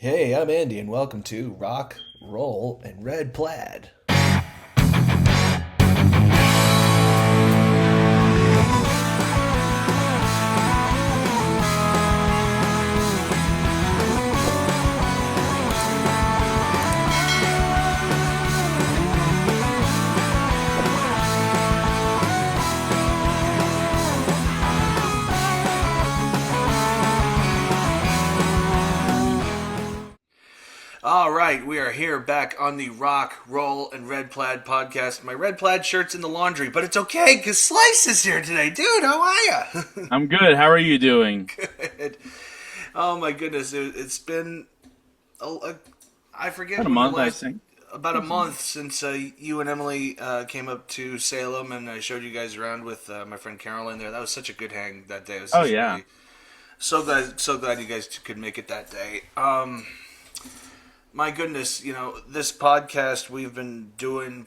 Hey, I'm Andy, and welcome to Rock, Roll, and Red Plaid. All right, we are here back on the Rock, Roll, and Red Plaid podcast. My red plaid shirt's in the laundry, but it's okay because Slice is here today. Dude, how are ya? I'm good. How are you doing? Good. Oh my goodness, it's been I forget About a when the month, I last think. about a month since you and Emily came up to Salem, and I showed you guys around with my friend Carolyn there. That was such a good hang that day. It was Oh just yeah. really so glad you guys could make it that day. My goodness, this podcast we've been doing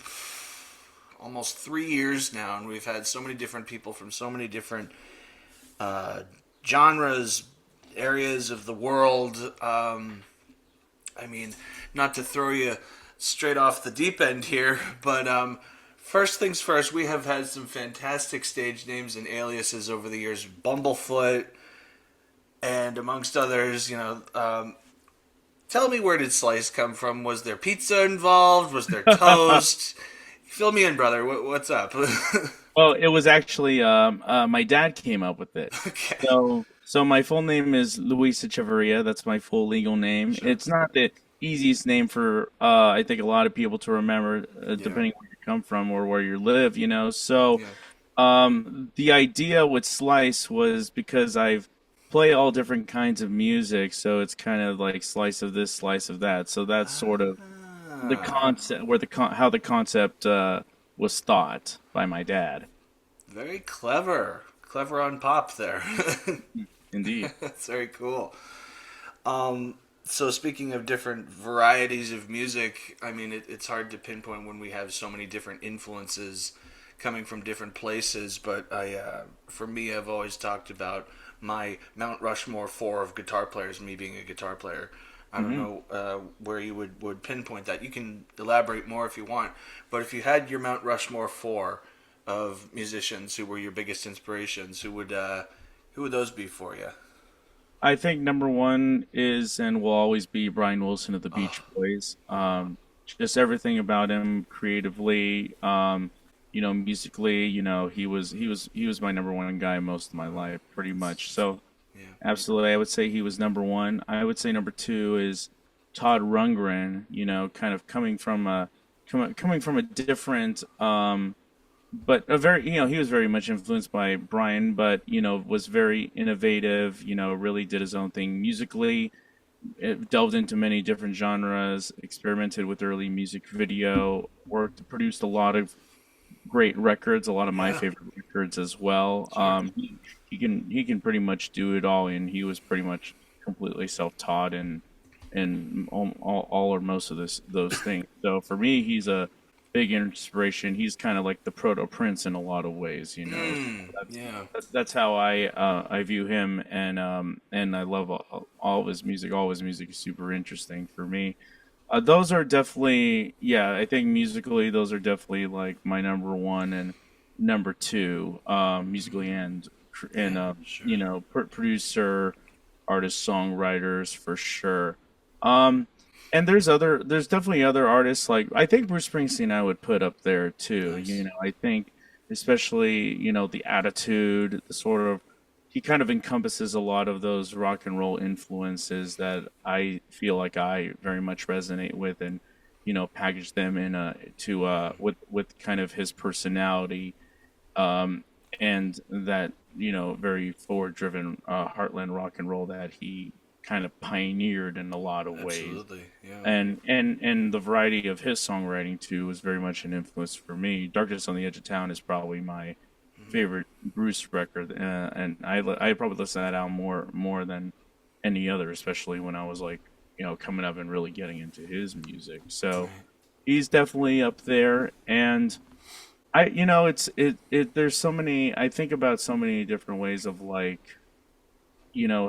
almost 3 years now, and we've had so many different people from so many different uh, genres, areas of the world. I mean, not to throw you straight off the deep end here, but first things first, we have had some fantastic stage names and aliases over the years. Bumblefoot, and amongst others, tell me, where did Slice come from? Was there pizza involved? Was there toast? Fill me in, brother. What's up? Well, it was actually my dad came up with it. Okay. So my full name is Luis Echeverria. That's my full legal name. Sure. It's not the easiest name for I think a lot of people to remember, Yeah. depending where you come from or where you live. So Yeah. the idea with Slice was because I've play all different kinds of music, so it's kind of like slice of this, slice of that. So that's sort of the Ah, concept, where how the concept was thought by my dad. very clever. Clever on pop there. Indeed. That's very cool. So speaking of different varieties of music, I mean, it's hard to pinpoint when we have so many different influences coming from different places. But for me, I've always talked about my Mount Rushmore four of guitar players. Me being a guitar player, I don't Hmm. know where you would pinpoint that. You can elaborate more if you want. But if you had your Mount Rushmore four of musicians who were your biggest inspirations, who would those be for you? I think number one is and will always be Brian Wilson of the Oh, Beach Boys. Just everything about him creatively, musically, he was my number one guy most of my life, pretty much. So yeah. absolutely, I would say he was number one. I would say number two is Todd Rundgren. Kind of coming from a different, but a very, he was very much influenced by Brian, but was very innovative. Really did his own thing musically. It delved into many different genres, experimented with early music video, produced a lot of great records, a lot of my Yeah, favorite records as well. sure. He can pretty much do it all, and he was pretty much completely self-taught and all or most of those things. So for me, he's a big inspiration. He's kind of like the proto Prince in a lot of ways. So Mm, yeah. that's how I view him, and I love all of his music. All of his music is super interesting for me. Those are definitely, yeah, I think musically, those are definitely like my number one and number two, musically and Yeah, sure. producer, artist, songwriters for sure. And there's definitely other artists like I think Bruce Springsteen I would put up there too. Nice. I think especially the attitude, the sort of he kind of encompasses a lot of those rock and roll influences that I feel like I very much resonate with, and package them in a to with kind of his personality, um, and that very forward driven heartland rock and roll that he kind of pioneered in a lot of ways. Absolutely. Yeah. And the variety of his songwriting too was very much an influence for me. Darkness on the Edge of Town is probably my favorite Bruce record, and I probably listen to that album more than any other, especially when I was like coming up and really getting into his music. So Right. he's definitely up there, and there's so many. I think about so many different ways of like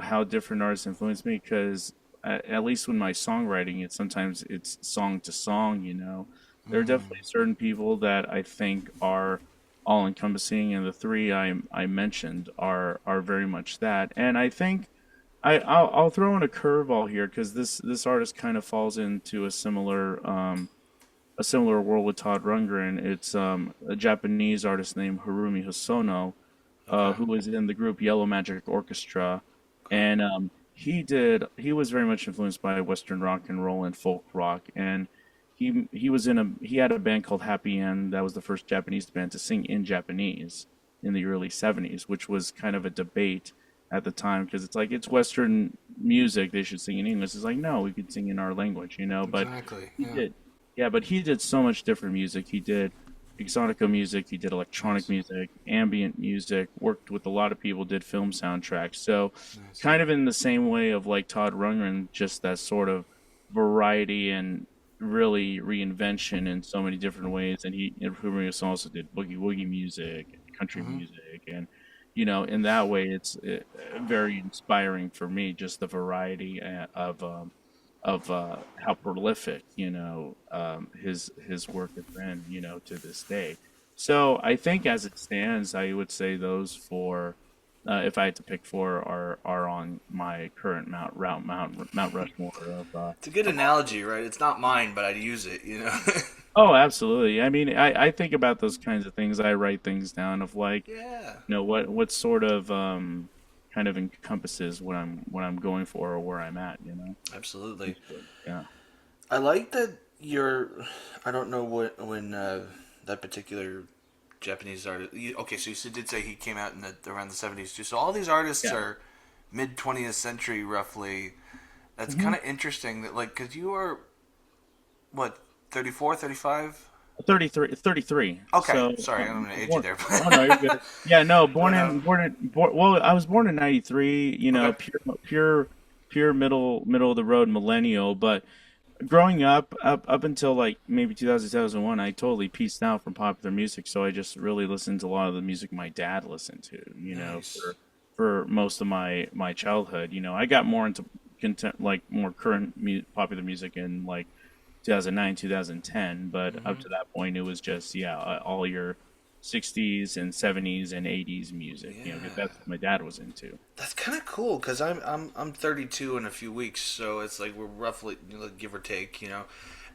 how different artists influence me because at least when my songwriting, it's song to song. There are definitely certain people that I think are all encompassing, and the three I mentioned are very much that. And I think I'll throw in a curveball here because this artist kind of falls into a similar world with Todd Rundgren. It's a Japanese artist named Harumi Hosono, Okay. who was in the group Yellow Magic Orchestra, and he was very much influenced by Western rock and roll and folk rock, and he had a band called Happy End that was the first Japanese band to sing in Japanese in the early '70s, which was kind of a debate at the time because it's like it's Western music, they should sing in English. It's like no, we could sing in our language, but Exactly. he Yeah. did. Yeah, but he did so much different music. He did exotica music, he did electronic Nice. music, ambient music, worked with a lot of people, did film soundtracks. So Nice. kind of in the same way of like Todd Rundgren, just that sort of variety and really reinvention in so many different ways. And Humorous also did boogie woogie music, and country Hmm. music, and in that way, it's very inspiring for me. Just the variety of how prolific his work has been to this day. So I think as it stands, I would say those four, if I had to pick four, are on my current Mount Rushmore It's a good of analogy, right? It's not mine, but I'd use it. You know. Oh, absolutely. I mean, I think about those kinds of things. I write things down of like, Yeah. what sort of kind of encompasses what I'm going for or where I'm at. Absolutely. Yeah. I like that you're. I don't know what when that particular Japanese artist. Okay, so did say he came out in around the '70s too. So all these artists Yeah. are mid 20th century roughly. That's hmm kind of interesting. That like because you are what 34, 35. 33, 33. Okay, So, sorry, I'm gonna age you born, there. oh no, you're good. Yeah, no, But well, I was born in 93, okay. pure middle of the road millennial, but growing up until like maybe 2000, 2001, I totally pieced out from popular music, so I just really listened to a lot of the music my dad listened to, Nice. for most of my childhood. I got more into like more current popular music in like 2009, 2010, but up Hmm. to that point, it was just yeah, all your '60s and '70s and '80s music, because Yeah. that's what my dad was into. That's kind of cool because I'm 32 in a few weeks, so it's like we're roughly give or take, and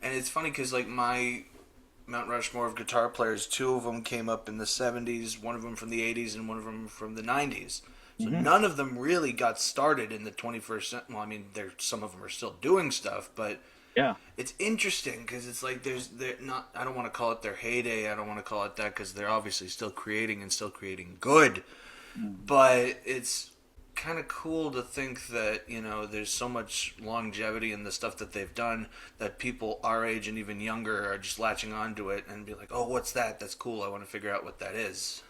it's funny because like my Mount Rushmore of guitar players, two of them came up in the '70s, one of them from the '80s, and one of them from the '90s. So hmm none of them really got started in the 21st century. Well, I mean, some of them are still doing stuff, but Yeah. it's interesting because it's like they're not. I don't want to call it their heyday. I don't want to call it that because they're obviously still creating and still creating good, Mm. but it's kind of cool to think that there's so much longevity in the stuff that they've done that people our age and even younger are just latching onto it and be like, oh, what's that? That's cool. I want to figure out what that is.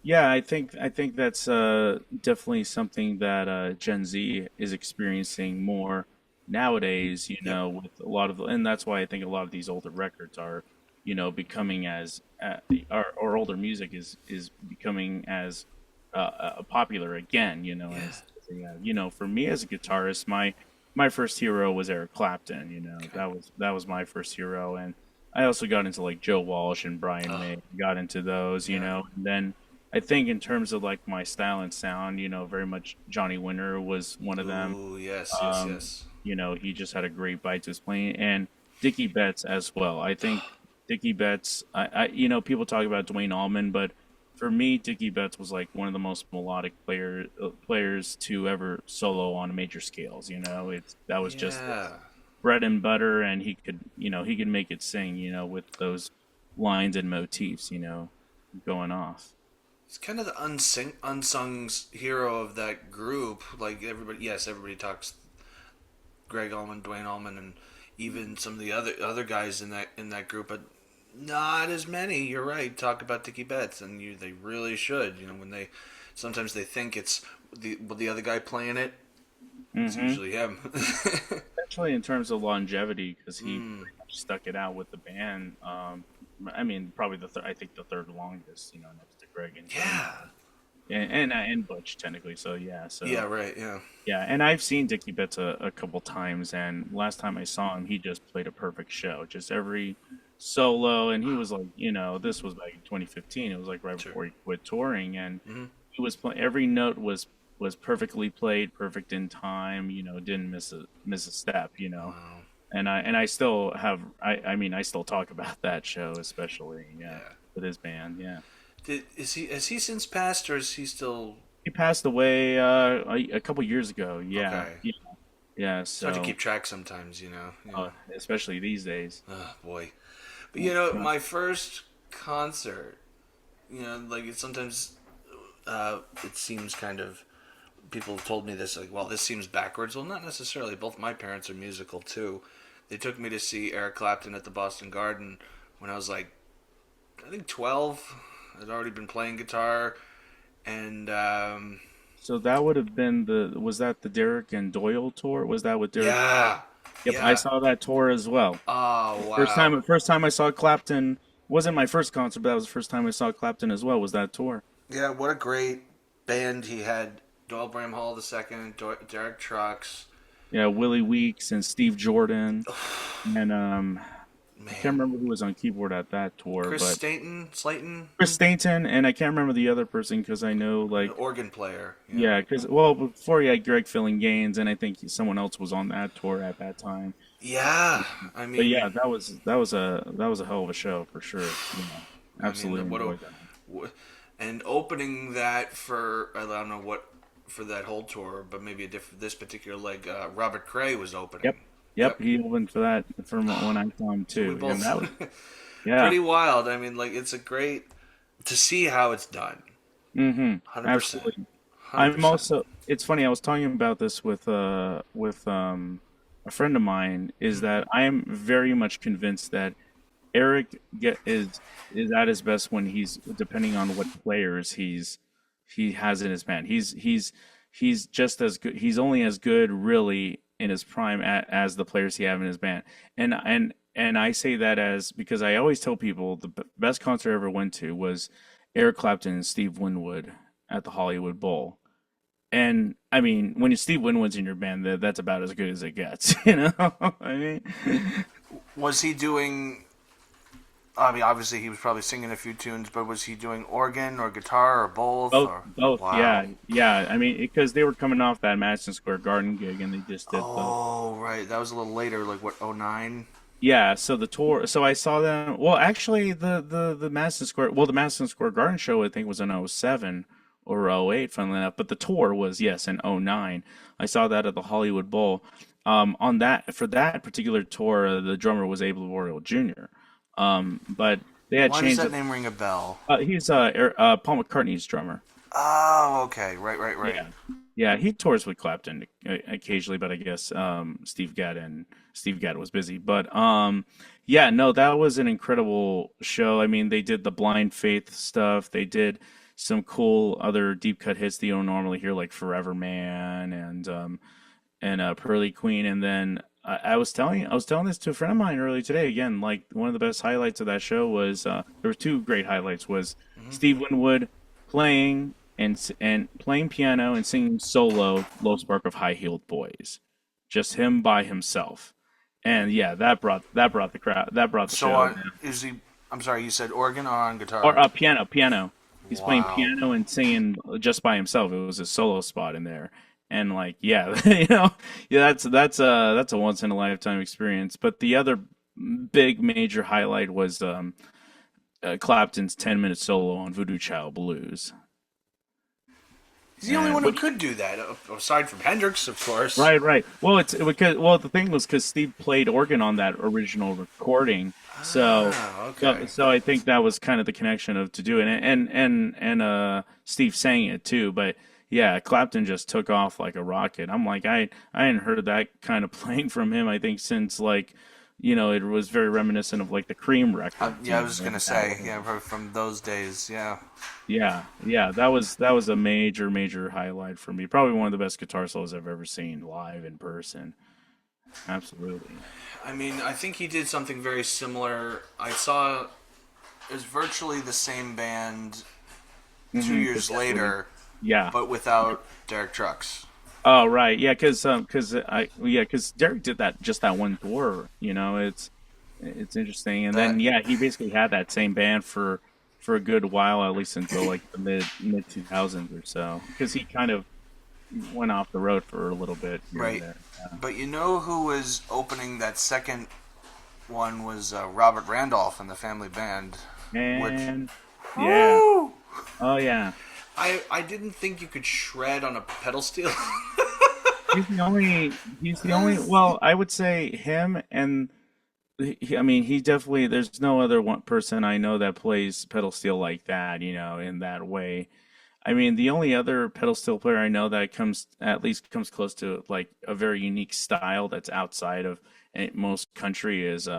Yeah, I think that's definitely something that Gen Z is experiencing more nowadays. Yep. With a lot of, and that's why I think a lot of these older records are, becoming as, or older music is becoming as popular again. Yeah. For me as a guitarist, my first hero was Eric Clapton. Okay. That was my first hero, and I also got into like Joe Walsh and Brian Oh, May. Got into those, yeah. and then I think in terms of like my style and sound, very much Johnny Winter was one of them. Ooh, yes, yes, Um, yes. he just had a great bite to his playing, and Dickie Betts as well. I think Dickie Betts. People talk about Dwayne Allman, but for me, Dickie Betts was like one of the most melodic players to ever solo on major scales. That was just his Yeah. bread and butter, and he could make it sing. With those lines and motifs. Going off. It's kind of the unsung hero of that group. Like everybody, yes, everybody talks Greg Allman, Dwayne Allman, and even some of the other guys in that group, but not as many. You're right. Talk about Dickie Betts, and they really should. When they sometimes they think it's the other guy playing it. It's hmm usually him. Especially in terms of longevity, because he Mm, pretty much stuck it out with the band. I mean, probably I think the third longest, next to Greg and Dwayne. yeah, and Butch technically. So yeah, Yeah, so right. Yeah. yeah, and I've seen Dickie Betts a couple times, and last time I saw him, he just played a perfect show. Just every solo, and he was like, this was back in 2015. It was like right Sure. before he quit touring, and Hmm. he was playing. Every note was perfectly played, perfect in time. Didn't miss a step. Wow. And I still have. I mean, I still talk about that show, especially Yeah. with his band. Yeah, Has he since passed, or is he still he passed away a couple years ago. Yeah, okay? yeah, yeah. It's hard to So. keep track sometimes, you know. Yeah. Especially these days. Oh boy. But Yeah. my first concert, like sometimes it seems kind of people have told me this like, well, this seems backwards. Well, not necessarily. Both my parents are musical too. They took me to see Eric Clapton at the Boston Garden when I was like, I think 12. I'd already been playing guitar, and So that would have been was that the Derek and Doyle tour? Was that with Derek? yeah, Yep, I yeah. saw that tour as well. Oh First wow. time, first time I saw Clapton wasn't my first concert, but that was the first time I saw Clapton as well. Was that tour? Yeah, what a great band he had. Doyle Bram Hall II, Derek Trucks. Yeah, Willie Weeks and Steve Jordan, and I can't Man, remember who was on keyboard at that tour, Chris but Slayton, Chris Stainton, and I can't remember the other person because I know an like organ player. Yeah. yeah, because well before he had Greg Filling Gaines, and I think someone else was on that tour at that time. Yeah, I But yeah, mean, that was a hell of a show for sure. Absolutely what a, enjoyed that. and opening that for I don't know what for that whole tour, but maybe a different this particular leg. Robert Cray was Yep, opening. yep. Yep. He opened for that from when I saw him So we too, and both that was yeah. pretty wild. I mean, like it's a great to see how it's done. Mm-hmm. 100%. Absolutely. Hundred I'm percent. also. It's funny. I was talking about this with a friend of mine. Is that I am very much convinced that Eric is at his best when he's depending on what players he has in his band. He's just as good. He's only as good really in his prime as the players he have in his band. And I say that as because I always tell people the best concert I ever went to was Eric Clapton and Steve Winwood at the Hollywood Bowl. And I mean, when Steve Winwood's in your band, that's about as good as it gets. I mean, Was he doing? I mean, obviously he was probably singing a few tunes, but was he doing organ or guitar or both? both, Or both, wow. yeah, yeah. I mean, because they were coming off that Madison Square Garden gig, and they just did the Oh, right. That was a little later, like what, '09? yeah. So the tour. So I saw them. Well, actually, the Madison Square. Well, the Madison Square Garden show I think was in '07 or '08, funnily enough. But the tour was yes in '09. I saw that at the Hollywood Bowl. On that for that particular tour, the drummer was Abel Boreal Jr. But they had Why does changed that it. name ring a bell? He's Paul McCartney's drummer. Oh, okay. Right, right, right. Yeah, yeah, he tours with Clapton occasionally, but I guess Steve Gadd was busy. But yeah, no, that was an incredible show. I mean, they did the Blind Faith stuff. They did some cool other deep cut hits that you don't normally hear, like Forever Man and Pearly Queen. And then I was telling this to a friend of mine earlier today. Again, like one of the best highlights of that show was there were two great highlights. Was Steve Winwood playing and playing piano and singing solo "Low Spark of High Heeled Boys," just him by himself. And yeah, that brought the So show. is he? I'm sorry. You said organ or on Or guitar? piano. He's playing Wow. piano and singing just by himself. It was a solo spot in there, and like, yeah, yeah, that's a once in a lifetime experience. But the other big major highlight was Clapton's 10-minute solo on Voodoo Child Blues, He's the only and one who which could do that, aside from Hendrix, of course. right, right. Well, it's because well, the thing was because Steve played organ on that original recording, so Ah, so okay. so I think that was kind of the connection of to do it, and Steve sang it too, but yeah, Clapton just took off like a rocket. I'm like I hadn't heard that kind of playing from him. I think since like it was very reminiscent of like the Cream records, Yeah, I was just like gonna that say, was yeah, from those days, yeah. yeah, yeah, that was a major, major highlight for me. Probably one of the best guitar solos I've ever seen live in person. Absolutely. I mean, I think he did something very similar. I saw it was virtually the same band two Hmm. years later, Yeah. but without Derek Trucks. Oh, right. Yeah, because Derek did that just that one tour. It's interesting. And then That yeah, he basically had that same band for a good while, at least until like the mid 2000s or so, because he kind of went off the road for a little bit here and right, there. Yeah. but you know who was opening that second one was Robert Randolph and the Family Band, which And yeah. woo! Oh yeah. I didn't think you could shred on a pedal steel. He's the only well, I would say him and I mean, he definitely. There's no other one person I know that plays pedal steel like that. In that way. I mean, the only other pedal steel player I know that at least comes close to like a very unique style that's outside of most country is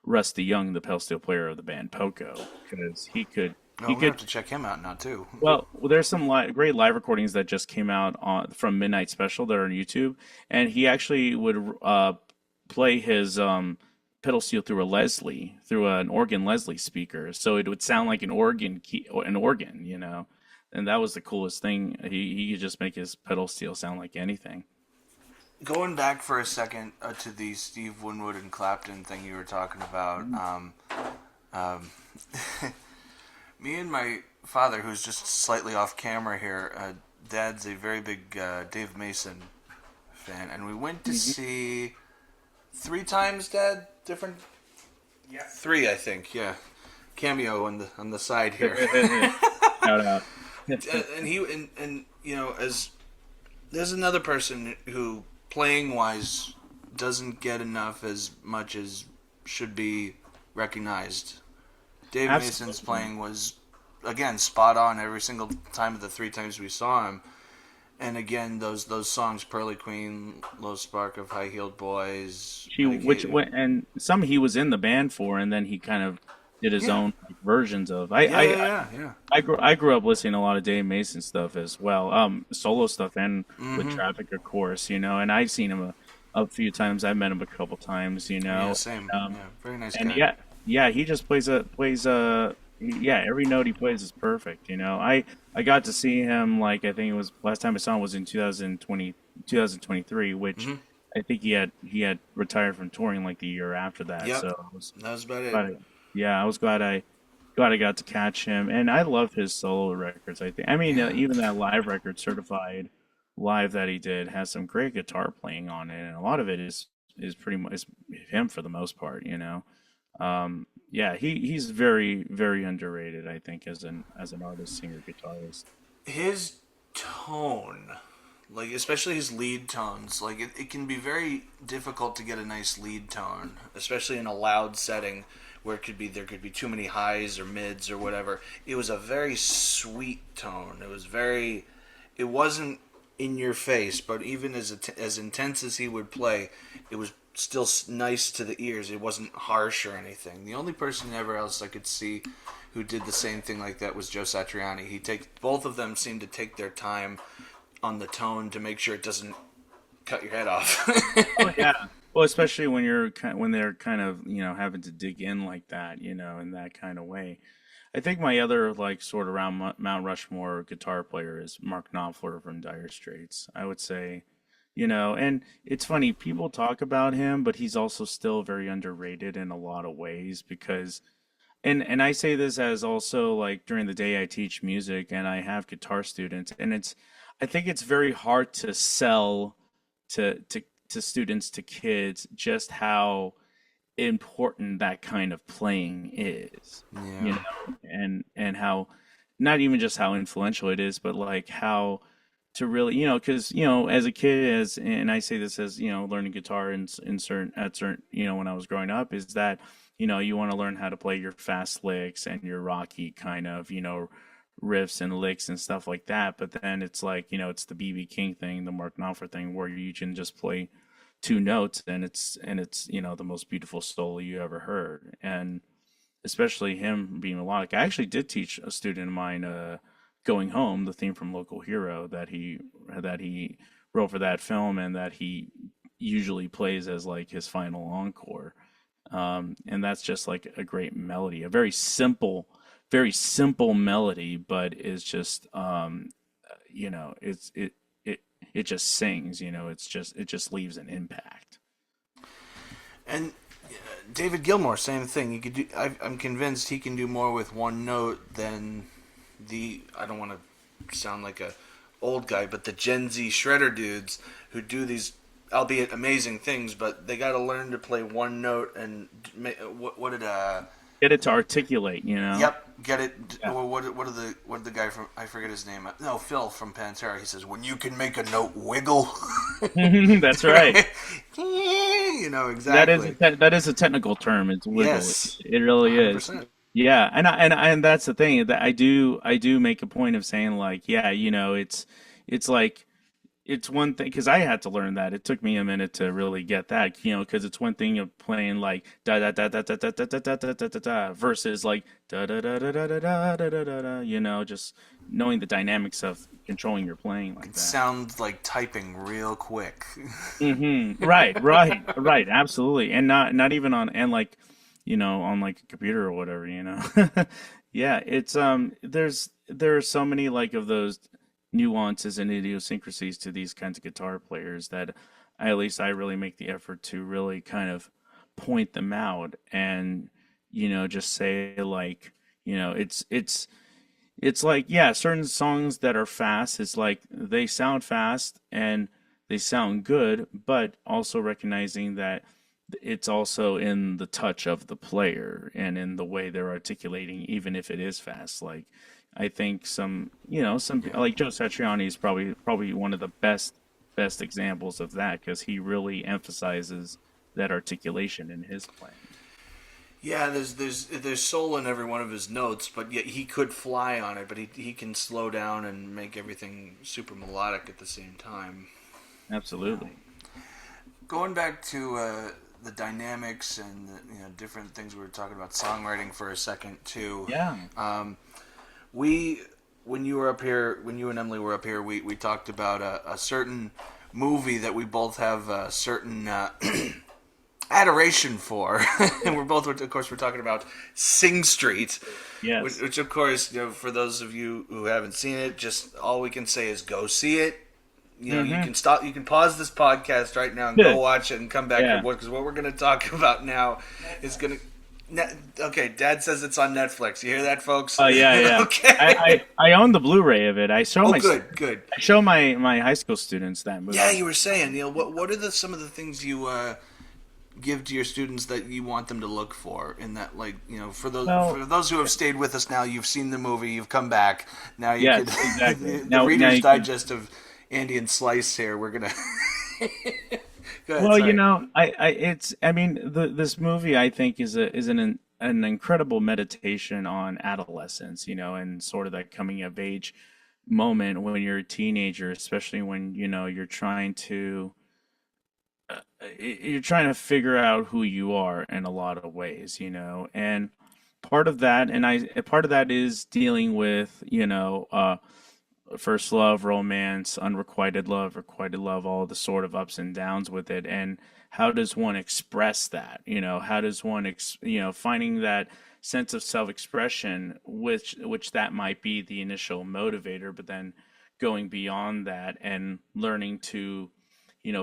Rusty Young, the pedal steel player of the band Poco, because he could No, he we're gonna could. have to check him out now too. Well, there's some great live recordings that just came out from Midnight Special that are on YouTube, and he actually would play his pedal steel through an organ Leslie speaker, so it would sound like an organ key, or an organ, and that was the coolest thing. He could just make his pedal steel sound like anything. Going back for a second to the Steve Winwood and Clapton thing you were talking about, um, me and my father, who's just slightly off camera here, Dad's a very big Dave Mason fan, and we went to Mhm. see three times. Dad, different. Yeah, three, I think. Yeah, cameo on the side here. Shout out. And he and as there's another person who playing wise doesn't get enough as much as should be recognized. Dave Mason's Absolutely. playing was again spot on every single time of the three times we saw him. And again, those songs, Pearly Queen, Low Spark of High Heeled Boys, She which Medicated. went and some he was in the band for, and then he kind of did his Yeah, own versions of. yeah, yeah, yeah, yeah. I grew up listening to a lot of Dave Mason stuff as well, solo stuff, and with Mm-hmm. Traffic, of course, and I've seen him a few times. I've met him a couple times, Yeah, same. Yeah, very nice and guy. yeah, he just yeah, every note he plays is perfect. I got to see him, like, I think it was last time I saw him was in 2023, which Mm-hmm. I think he had retired from touring like the year after that. Yep, So I was that was about it. glad yeah, I was glad I got to catch him, and I love his solo records. I mean, Yeah. even that live record, Certified Live, that he did has some great guitar playing on it, and a lot of it is pretty much is him for the most part. Yeah, he's very very underrated, I think, as an artist, singer, guitarist. His tone, like especially his lead tones, like it can be very difficult to get a nice lead tone, especially in a loud setting where there could be too many highs or mids or whatever. It was a very sweet tone. It wasn't in your face, but even as intense as he would play, it was still nice to the ears. It wasn't harsh or anything. The only person ever else I could see who did the same thing like that was Joe Satriani. Both of them seemed to take their time on the tone to make sure it doesn't cut your head off. Oh yeah. Well, especially when they're kind of having to dig in like that, in that kind of way. I think my other like sort of around Mount Rushmore guitar player is Mark Knopfler from Dire Straits. I would say, and it's funny, people talk about him, but he's also still very underrated in a lot of ways because, and I say this as also like during the day I teach music and I have guitar students, and I think it's very hard to sell to students, to kids, just how important that kind of playing is, Yeah. and how not even just how influential it is, but like how to really, because as a kid, and I say this as learning guitar in certain when I was growing up, is that you want to learn how to play your fast licks and your rocky kind of riffs and licks and stuff like that. But then it's like it's the BB King thing, the Mark Knopfler thing, where you can just play two notes and it's the most beautiful solo you ever heard. And especially him being melodic. I actually did teach a student of mine Going Home, the theme from Local Hero, that he wrote for that film and that he usually plays as like his final encore. And that's just like a great melody, a very simple very simple melody, but is just it it just sings. It just leaves an impact. And David Gilmour, same thing. You could do. I'm convinced he can do more with one note than the. I don't want to sound like a old guy, but the Gen Z shredder dudes who do these, albeit amazing things, but they got to learn to play one note and what did Get it to articulate. Yep, get it. Yeah. What did the guy from, I forget his name. No, Phil from Pantera. He says when you can make a note wiggle. That's right. Exactly. That is a technical term. It's wiggle. Yes, It really is. 100%. Yeah, and that's the thing that I do make a point of saying like, yeah, it's like it's one thing because I had to learn that. It took me a minute to really get that, because it's one thing of playing like da da da da da da da da da da da da da versus like da da da da da da da da da da da. Just knowing the dynamics of controlling your playing like It that. sounds like typing real quick. Right, right, right. Absolutely, and not even on and like on like a computer or whatever. Yeah, it's there are so many like of those nuances and idiosyncrasies to these kinds of guitar players that at least I really make the effort to really kind of point them out and just say like it's like, yeah, certain songs that are fast, it's like they sound fast and they sound good, but also recognizing that it's also in the touch of the player and in the way they're articulating, even if it is fast. Like, I think some like Joe Satriani is probably one of the best examples of that because he really emphasizes that articulation in his playing. Yeah, there's soul in every one of his notes, but yet he could fly on it. But he can slow down and make everything super melodic at the same time. Absolutely. Going back to the dynamics and the, different things we were talking about songwriting for a second too. Yeah. We when you were up here, when you and Emily were up here, we talked about a certain movie that we both have a certain adoration for, and of course, we're talking about Sing Street, Yes. which of course, for those of you who haven't seen it, just all we can say is go see it. You can stop, you can pause this podcast right now and go watch it and come back Yeah. because what we're going to talk about now is going to. Okay, Dad says it's on Netflix. You hear that, folks? Oh yeah, yeah. Okay. I own the Blu-ray of it. Oh, good. I show my high school students that movie. Yeah, you were saying, Neil. What are some of the things you give to your students that you want them to look for in that, like, for those who have stayed with us now, you've seen the movie, you've come back. Now you Yes, could exactly. the Now Reader's you can. Digest of Andy and Slice here. We're gonna go ahead. Well, Sorry. I mean, this movie I think is an incredible meditation on adolescence, and sort of that coming of age moment when you're a teenager, especially when you're trying to figure out who you are in a lot of ways, and part of that is dealing with first love, romance, unrequited love, requited love, all the sort of ups and downs with it. And how does one express that? How does one, finding that sense of self-expression, which that might be the initial motivator, but then going beyond that and learning to,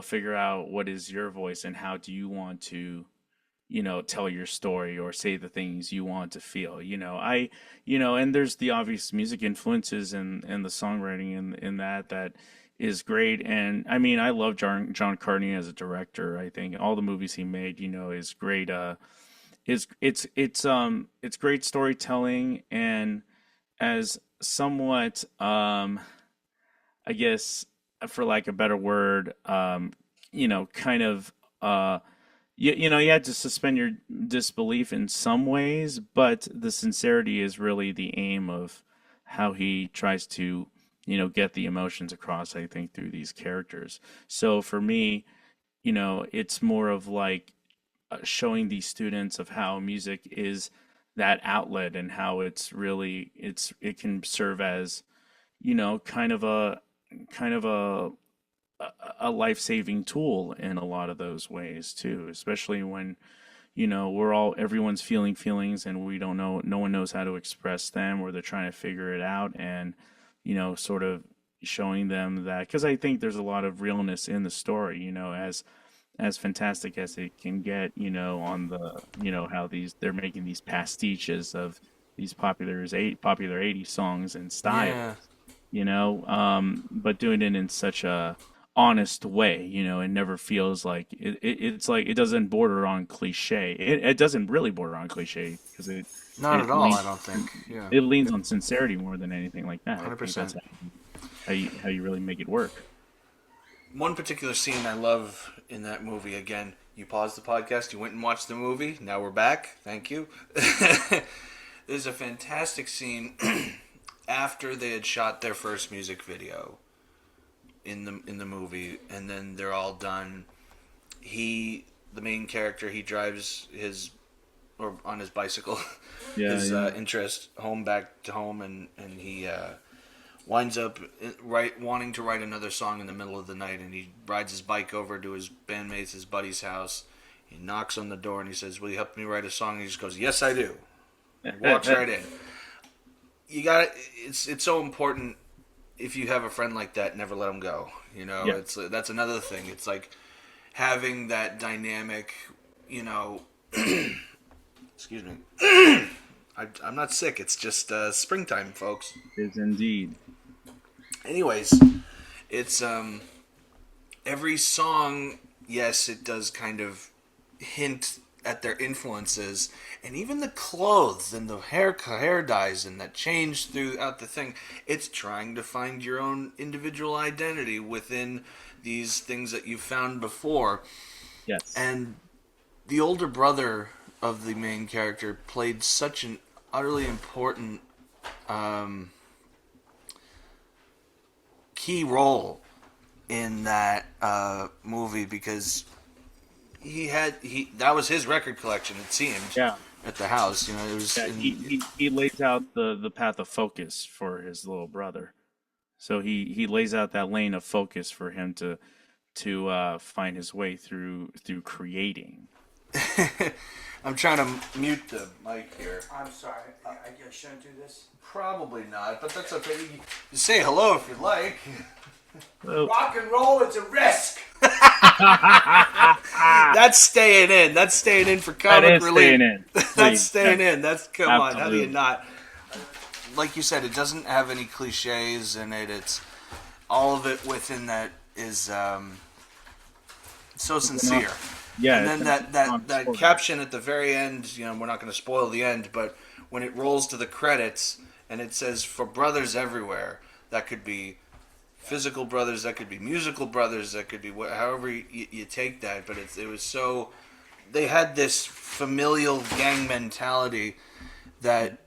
figure out what is your voice and how do you want to tell your story or say the things you want to feel. And there's the obvious music influences and the songwriting in that is great. And I mean, I love John Carney as a director. I think all the movies he made, is great. It's great storytelling and as somewhat, I guess, for like a better word, kind of, you had to suspend your disbelief in some ways, but the sincerity is really the aim of how he tries to, get the emotions across, I think, through these characters. So for me, it's more of like showing these students of how music is that outlet and how it can serve as, kind of a life-saving tool in a lot of those ways too, especially when we're all everyone's feeling feelings, and we don't know, no one knows how to express them, or they're trying to figure it out, and sort of showing them that, because I think there's a lot of realness in the story, as fantastic as it can get, on the, how they're making these pastiches of these popular 80s songs and styles, Yeah. but doing it in such a honest way, it never feels like it's like, it doesn't border on cliche. It doesn't really border on cliche, because Not at it all, leans I don't think. Yeah. it leans on sincerity more than anything like that. I think that's 100%. how you really make it work. One particular scene I love in that movie, again, you paused the podcast, you went and watched the movie, now we're back. Thank you. There's a fantastic scene after they had shot their first music video in the movie, and then they're all done. The main character, he drives his, or on his bicycle, Yeah, his yeah. interest back to home, and he winds up wanting to write another song in the middle of the night, and he rides his bike over to his bandmate's, his buddy's house. He knocks on the door and he says, "Will you help me write a song?" And he just goes, "Yes, I do." And walks right in. You got it's so important. If you have a friend like that, never let them go. Yeah. That's another thing. It's like having that dynamic. Excuse me. I'm not sick. It's just springtime, folks. Is indeed. Anyways, it's every song. Yes, it does kind of hint at their influences, and even the clothes and the hair dyes and that change throughout the thing. It's trying to find your own individual identity within these things that you've found before. Yes. And the older brother of the main character played such an utterly important key role in that movie, because that was his record collection, it seemed. Yeah. At the house, it was. Yeah, he lays out the path of focus for his little brother. So he lays out that lane of focus for him to find his way through creating. I'm trying to mute the mic here. I'm sorry, I shouldn't do this. Probably not, but that's okay. You say hello if you'd like. Oh, Rock and roll, it's a risk. That's staying in. That's staying in for that comic is relief. staying in. That's Please. staying in. That's come on. How do you Absolutely. not? Like you said, it doesn't have any cliches in it. It's all of it within that is so sincere. Yeah. And then it's that story. caption at the very end, we're not going to spoil the end, but when it rolls to the credits and it says, "For brothers everywhere," that could be physical brothers, that could be musical brothers, that could be however you take that. But it was so, they had this familial gang mentality that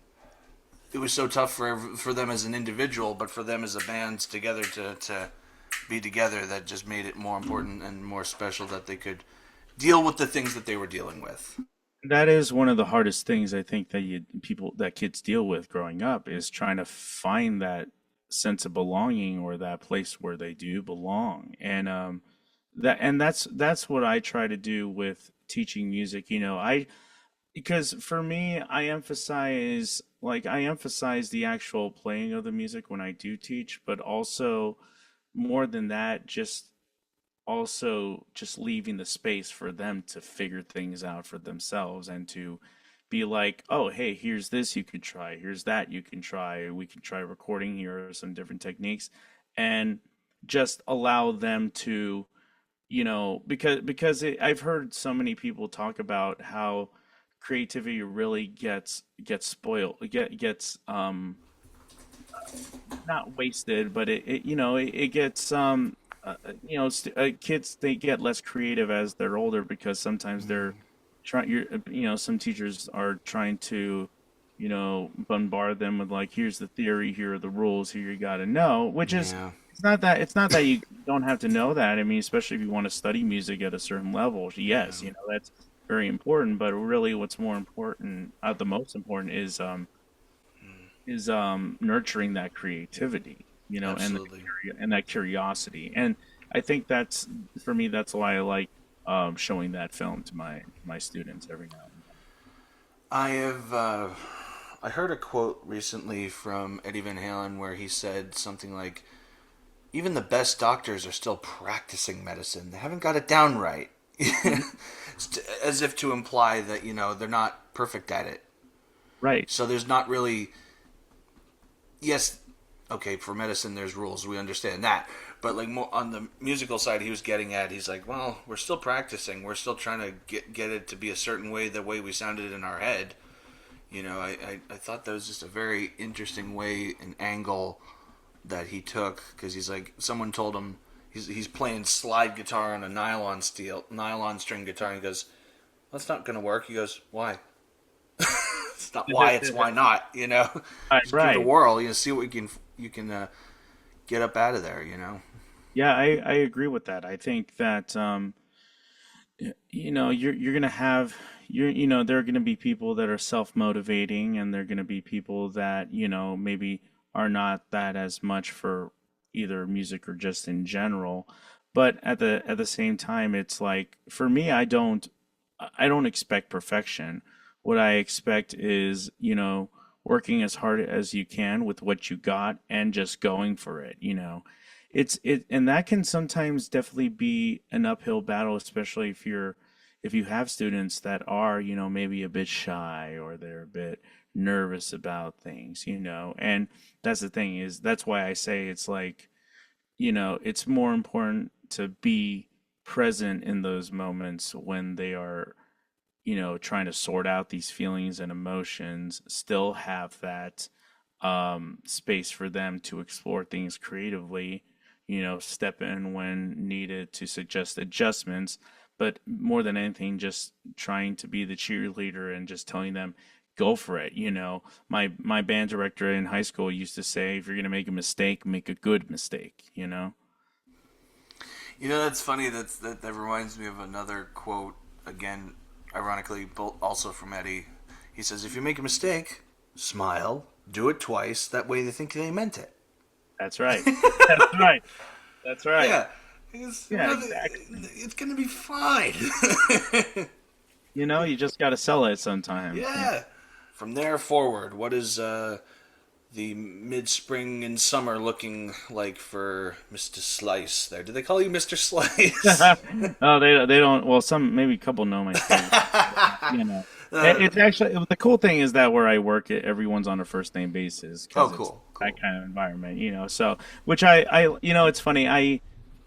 it was so tough for them as an individual, but for them as a band together to be together, that just made it more important and more special that they could deal with the things that they were dealing with. That is one of the hardest things, I think, that kids deal with growing up, is trying to find that sense of belonging, or that place where they do belong. And that's what I try to do with teaching music. Because for me, I emphasize the actual playing of the music when I do teach, but also more than that, just leaving the space for them to figure things out for themselves, and to be like, "Oh, hey, here's this you could try. Here's that you can try. We can try recording. Here are some different techniques." And just allow them to, I've heard so many people talk about how creativity really gets spoiled, gets not wasted, but it gets kids, they get less creative as they're older, because sometimes they're trying, some teachers are trying to bombard them with, like, here's the theory, here are the rules, here you got to know, which is, Yeah, it's not that you don't have to know that. I mean, especially if you want to study music at a certain level, yes, that's very important. But really, what's more important, the most important, is nurturing that creativity, and absolutely. and that curiosity. And I think that's, for me, that's why I like showing that film to my students every now and then. I have I heard a quote recently from Eddie Van Halen where he said something like, "Even the best doctors are still practicing medicine. They haven't got it down right." As if to imply that, they're not perfect at it. Right. So there's not really, yes, okay, for medicine there's rules, we understand that, but like more on the musical side, he was getting at, he's like, well, we're still practicing, we're still trying to get it to be a certain way, the way we sounded in our head. I thought that was just a very interesting way, an angle that he took, because he's like, someone told him he's playing slide guitar on a nylon string guitar, and he goes, that's not gonna work. He goes, why? It's not why, it's why not, Just give it a Right. whirl, see what you can get up out of there, Yeah, I agree with that. I think that you're gonna have there are gonna be people that are self-motivating, and there are gonna be people that maybe are not that as much for either music or just in general. But at the same time, it's like for me, I don't expect perfection. What I expect is working as hard as you can with what you got and just going for it. And that can sometimes definitely be an uphill battle, especially if you have students that are maybe a bit shy, or they're a bit nervous about things. And that's the thing, is that's why I say it's like, it's more important to be present in those moments when they are trying to sort out these feelings and emotions, still have that space for them to explore things creatively, step in when needed to suggest adjustments, but more than anything, just trying to be the cheerleader and just telling them, go for it. My band director in high school used to say, if you're going to make a mistake, make a good mistake. That's funny. That reminds me of another quote, again, ironically, also from Eddie. He says, if you make a mistake, smile, do it twice, that way they think they meant it. That's right. That's right. That's right. Yeah. Yeah, exactly. It's going to be fine. You just got to sell it sometimes. Yeah. From there forward, what is the mid-spring and summer looking like for Mr. Slice there? Do they call you Mr. Slice? No, they don't. Well, maybe a couple know my name. It's actually, the cool thing is that where I work, everyone's on a first name basis. Oh, 'Cause cool. it's that kind of environment. So which it's funny.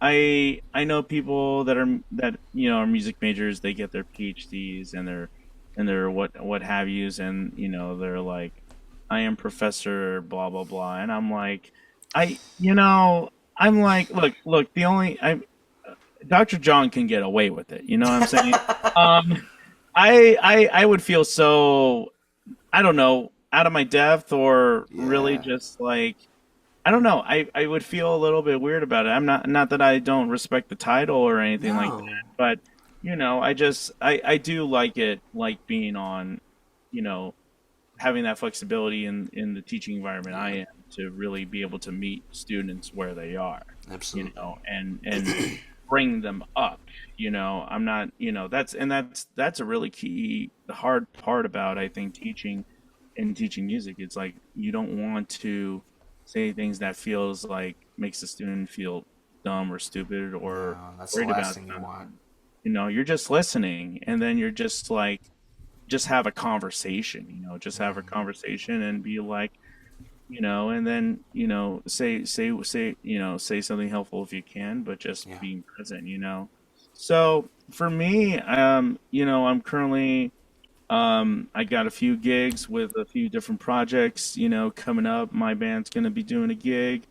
I know people that are music majors. They get their PhDs and their what have yous, and they're like, I am Professor blah blah blah, and I'm like, I'm like, look, Dr. John can get away with it. You know what I'm saying? I would feel so, I don't know, out of my depth, or really Yeah. just like, I don't know. I would feel a little bit weird about it. I'm not that I don't respect the title or anything like No. that, but I do like it, like being on, you know, having that flexibility in the teaching environment I am, to really be able to meet students where they are, Absolutely. and bring them up. I'm not, that's a really key, the hard part about, I think, teaching music. It's like, you don't want to say things that feels like makes the student feel dumb or stupid or No, that's the worried last about thing you them. want. You're just listening, and then you're just like, just have a conversation, just have a conversation and be like, and then, say something helpful if you can, but just Yeah. being present. So for me, I'm currently, I got a few gigs with a few different projects, coming up. My band's going to be doing a gig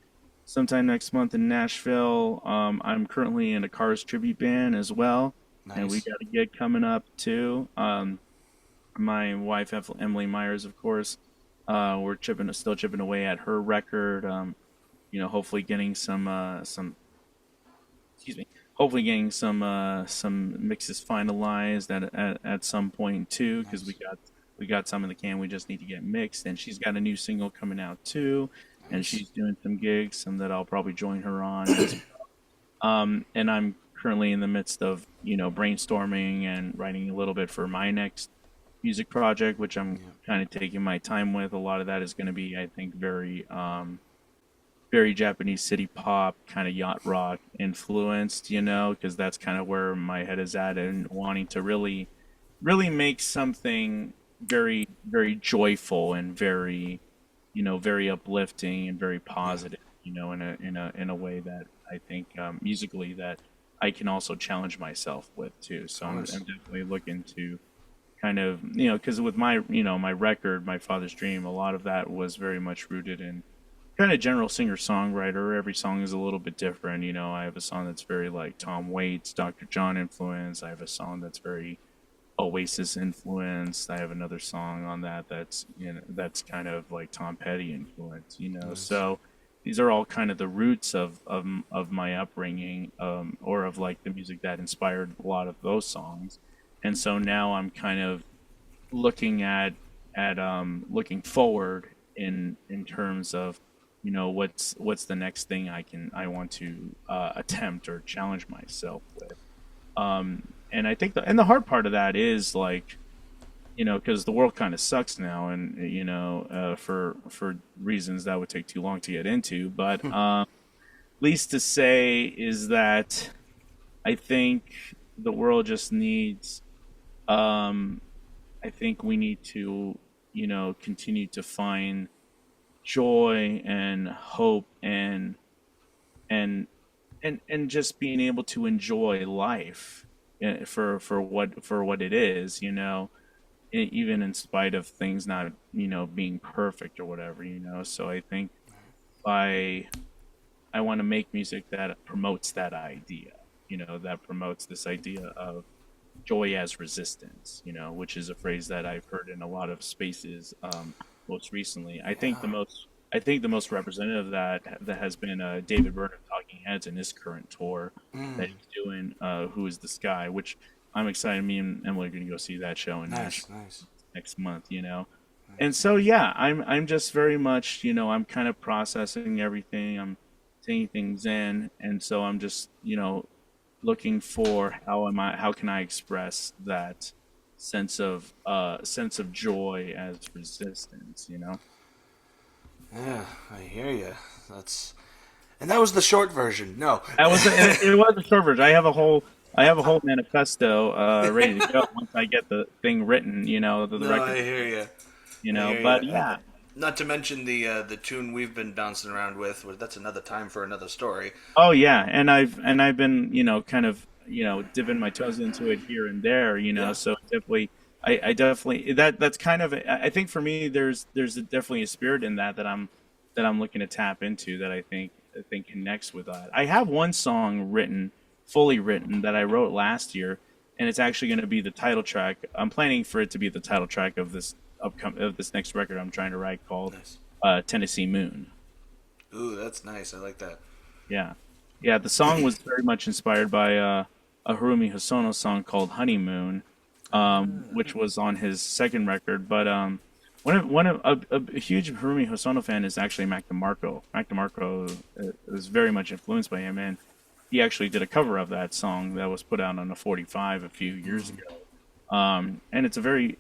sometime next month in Nashville. I'm currently in a Cars tribute band as well, and we Nice. got a gig coming up too. My wife, Emily Myers, of course, we're still chipping away at her record. Hopefully getting some, excuse me, hopefully getting some mixes finalized at some point too, because Nice. we got some in the can. We just need to get mixed, and she's got a new single coming out too, and Nice. she's doing some gigs, some that I'll probably join her on. And I'm currently in the midst of brainstorming and writing a little bit for my next music project, which I'm kind of taking my time with. A lot of that is going to be, I think, very Japanese city pop, kind of yacht rock influenced, because that's kind of where my head is at, and wanting to really make something very, very joyful and very, very uplifting and very positive, in a way that I think musically that I can also challenge myself with too. So I'm definitely looking to kind of, because with my, my record, My Father's Dream, a lot of that was very much rooted in kind of general singer-songwriter. Every song is a little bit different. I have a song that's very like Tom Waits, Dr. John influence. I have a song that's very Oasis influenced. I have another song on that's that's kind of like Tom Petty influence. Nice. So these are all kind of the roots of my upbringing, or of like the music that inspired a lot of those songs. And so now I'm kind of looking at looking forward in terms of what's the next thing I want to attempt or challenge myself with. And I think the hard part of that is like, because the world kind of sucks now, and for reasons that would take too long to get into. But least to say is that I think the world just needs. I think we need to, continue to find joy and hope and just being able to enjoy life for what it is, even in spite of things not being perfect or whatever. So I think I want to make music that promotes that idea, that promotes this idea of joy as resistance, which is a phrase that I've heard in a lot of spaces most recently. I think the most representative of that has been David Byrne of Talking Heads in his current tour that he's doing, Who Is This Guy, which I'm excited. Me and Emily are going to go see that show in Nashville next month, And so, yeah, I'm just very much, I'm kind of processing everything. I'm taking things in. And so I'm just, looking for how can I express that sense of joy as resistance, Yeah, I hear you. And that was the short version. No, it was a short version. I have a whole manifesto ready to go once I get the thing written. The record. I hear you. But yeah. Not to mention the tune we've been bouncing around with. That's another time for another story. Oh yeah, and I've been kind of dipping my toes into it here and there. So definitely. I definitely that's kind of, I think for me there's definitely a spirit in that I'm looking to tap into that I think connects with that. I have one song fully written that I wrote last year, and it's actually going to be the title track. I'm planning for it to be the title track of this next record I'm trying to write called Tennessee Moon. Ooh, that's nice. I like that. Yeah. The song was very much inspired by a Harumi Hosono song called Honeymoon. Which was on his second record, but a huge Harumi Hosono fan is actually Mac DeMarco. Mac DeMarco is very much influenced by him, and he actually did a cover of that song that was put out on a 45 a few years ago. And it's a very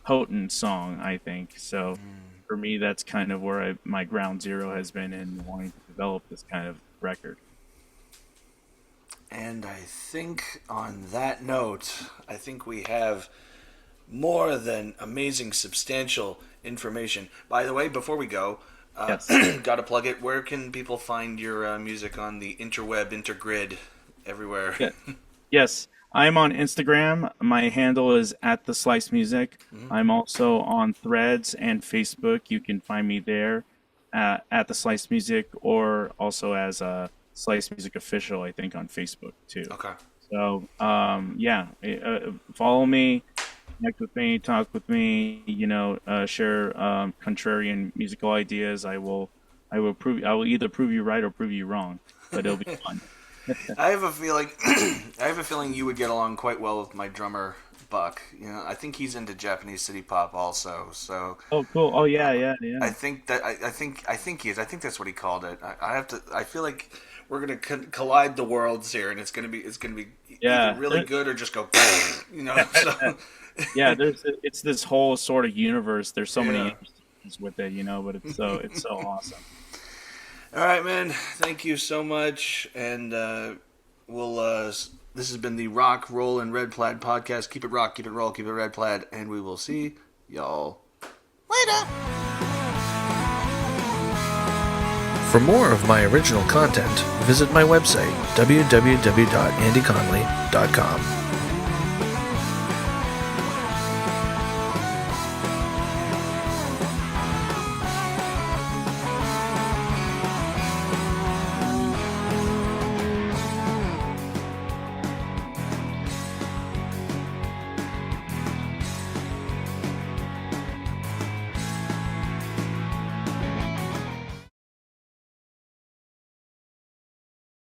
potent song, I think. So for me, that's kind of where my ground zero has been in wanting to develop this kind of record. And I think on that note, I think we have more than amazing, substantial information. By the way, before we go, Yes. Gotta plug it. Where can people find your music on the interweb, intergrid, everywhere? Yeah. Yes. I'm on Instagram. My handle is @theslicemusic. I'm also on Threads and Facebook. You can find me there at the Slice Music, or also as Slice Music Official, I think, on Facebook too. Okay. So follow me, connect with me, talk with me. Share contrarian musical ideas. I will either prove you right or prove you wrong, but it'll be fun. I have a feeling you would get along quite well with my drummer Buck. I think he's into Japanese city pop also. So Oh, cool. Oh, yeah. I think that I think he is. I think that's what he called it. I have to. I feel like we're gonna collide the worlds here, and it's gonna be Yeah. either really good or just go. So. Yeah, it's this whole sort of universe. There's so many Yeah. interesting with it, but it's so awesome. All right, man. Thank you so much, and this has been the Rock, Roll, and Red Plaid podcast. Keep it rock, keep it roll, keep it red plaid, and we will see y'all later. For more of my original content, visit my website, www.andyconnolly.com.